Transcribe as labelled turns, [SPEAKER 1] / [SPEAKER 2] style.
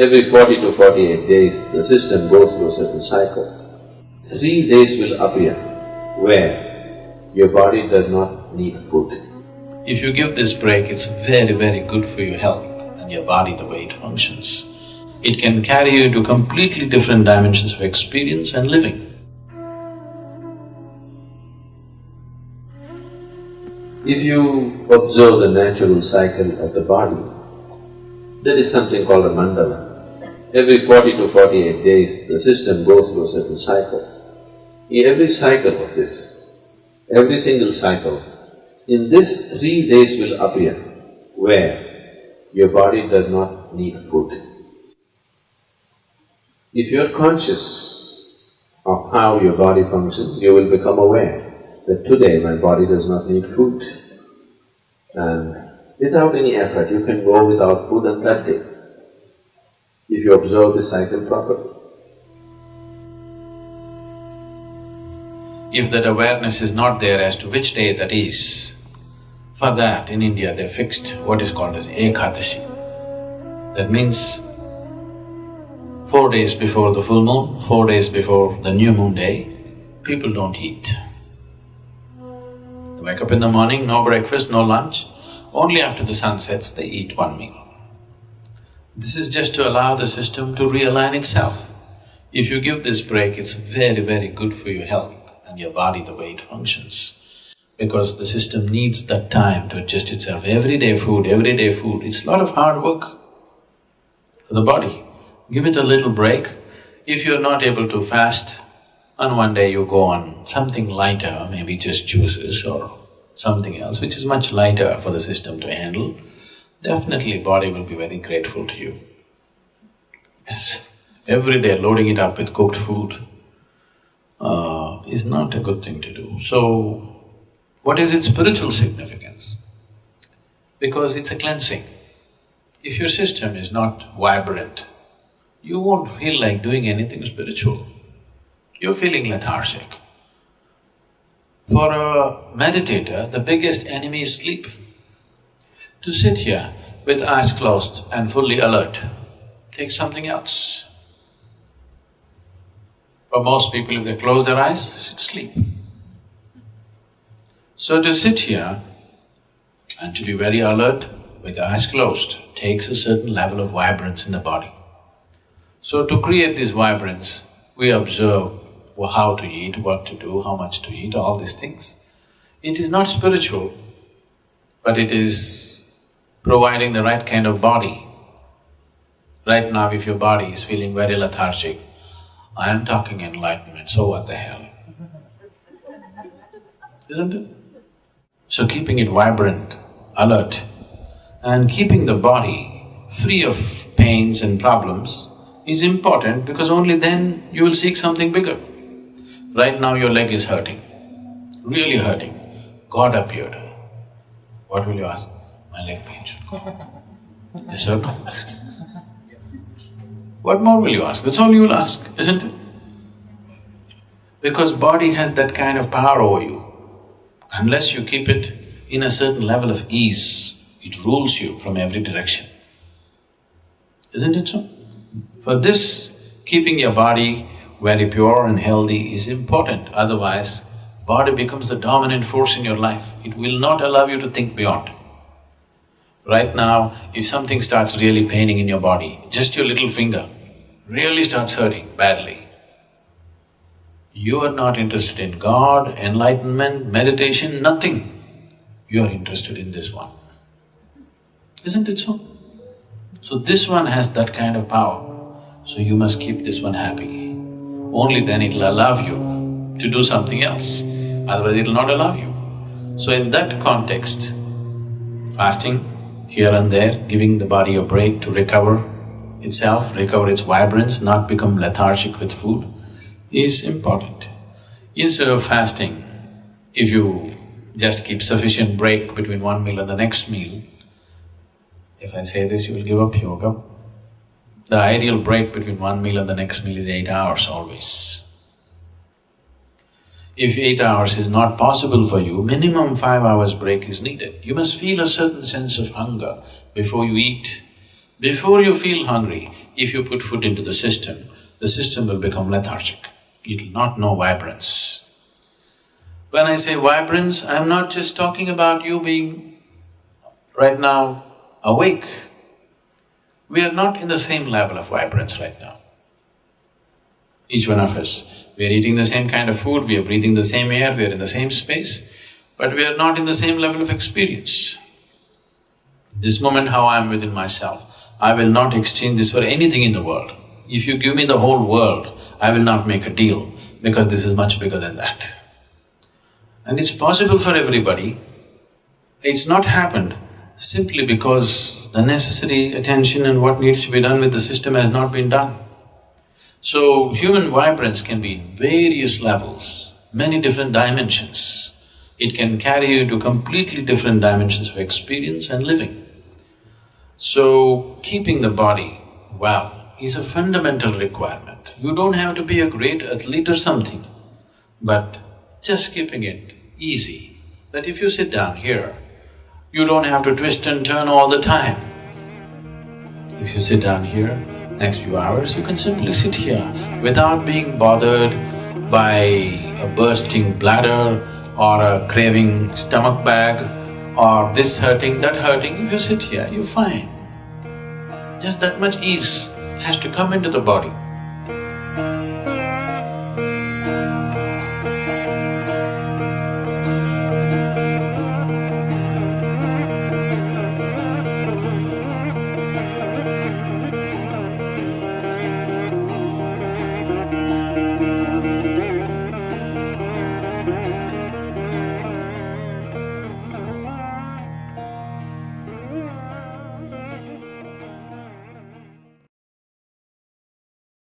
[SPEAKER 1] Every 40 to 48 days, the system goes through a certain cycle. 3 days will appear where your body does not need food. If you give this break, it's very, very good for your health and your body, the way it functions. It can carry you to completely different dimensions of experience and living. If you observe the natural cycle of the body, there is something called a mandala. Every 40 to 48 days, the system goes through a certain cycle. In every cycle of this, every single cycle, in this 3 days will appear where your body does not need food. If you are conscious of how your body functions, you will become aware that today my body does not need food. And without any effort, you can go without food on that day, if you observe the cycle properly. If that awareness is not there as to which day that is, for that in India they fixed what is called as Ekadashi. That means 4 days before the full moon, 4 days before the new moon day, people don't eat. They wake up in the morning, no breakfast, no lunch, only after the sun sets they eat one meal. This is just to allow the system to realign itself. If you give this break, it's very, very good for your health and your body, the way it functions. Because the system needs that time to adjust itself. Everyday food, it's a lot of hard work for the body. Give it a little break. If you're not able to fast, on one day you go on something lighter, maybe just juices or something else, which is much lighter for the system to handle, definitely body will be very grateful to you. Yes, every day loading it up with cooked food is not a good thing to do. So, what is its spiritual significance? Because it's a cleansing. If your system is not vibrant, you won't feel like doing anything spiritual. You're feeling lethargic. For a meditator, the biggest enemy is sleep. To sit here with eyes closed and fully alert takes something else. For most people, if they close their eyes, it's sleep. So to sit here and to be very alert with the eyes closed takes a certain level of vibrance in the body. So to create this vibrance, we observe how to eat, what to do, how much to eat, all these things. It is not spiritual, but it is providing the right kind of body. Right now, if your body is feeling very lethargic, I am talking enlightenment, so what the hell? Isn't it? So keeping it vibrant, alert, and keeping the body free of pains and problems is important, because only then you will seek something bigger. Right now your leg is hurting, really hurting. God appeared. What will you ask? My leg pains. Yes or no? What more will you ask? That's all you will ask, isn't it? Because body has that kind of power over you. Unless you keep it in a certain level of ease, it rules you from every direction. Isn't it so? For this, keeping your body very pure and healthy is important, otherwise body becomes the dominant force in your life. It will not allow you to think beyond. Right now, if something starts really paining in your body, just your little finger really starts hurting badly, you are not interested in God, enlightenment, meditation, nothing. You are interested in this one. Isn't it so? So this one has that kind of power, so you must keep this one happy. Only then it'll allow you to do something else, otherwise it'll not allow you. So in that context, fasting here and there, giving the body a break to recover itself, recover its vibrance, not become lethargic with food, is important. Instead of fasting, if you just keep sufficient break between one meal and the next meal, if I say this, you will give up yoga. The ideal break between one meal and the next meal is 8 hours always. If 8 hours is not possible for you, minimum 5 hours break is needed. You must feel a certain sense of hunger before you eat. Before you feel hungry, if you put food into the system will become lethargic. It will not know vibrance. When I say vibrance, I'm not just talking about you being right now awake. We are not in the same level of vibrance right now. Each one of us, we are eating the same kind of food, we are breathing the same air, we are in the same space, but we are not in the same level of experience. This moment how I am within myself, I will not exchange this for anything in the world. If you give me the whole world, I will not make a deal because this is much bigger than that. And it's possible for everybody. It's not happened simply because the necessary attention and what needs to be done with the system has not been done. So, human vibrance can be in various levels, many different dimensions. It can carry you to completely different dimensions of experience and living. So, keeping the body well is a fundamental requirement. You don't have to be a great athlete or something, but just keeping it easy, that if you sit down here, you don't have to twist and turn all the time. If you sit down here, next few hours, you can simply sit here without being bothered by a bursting bladder or a craving stomach bag or this hurting, that hurting. If you sit here, you're fine. Just that much ease has to come into the body.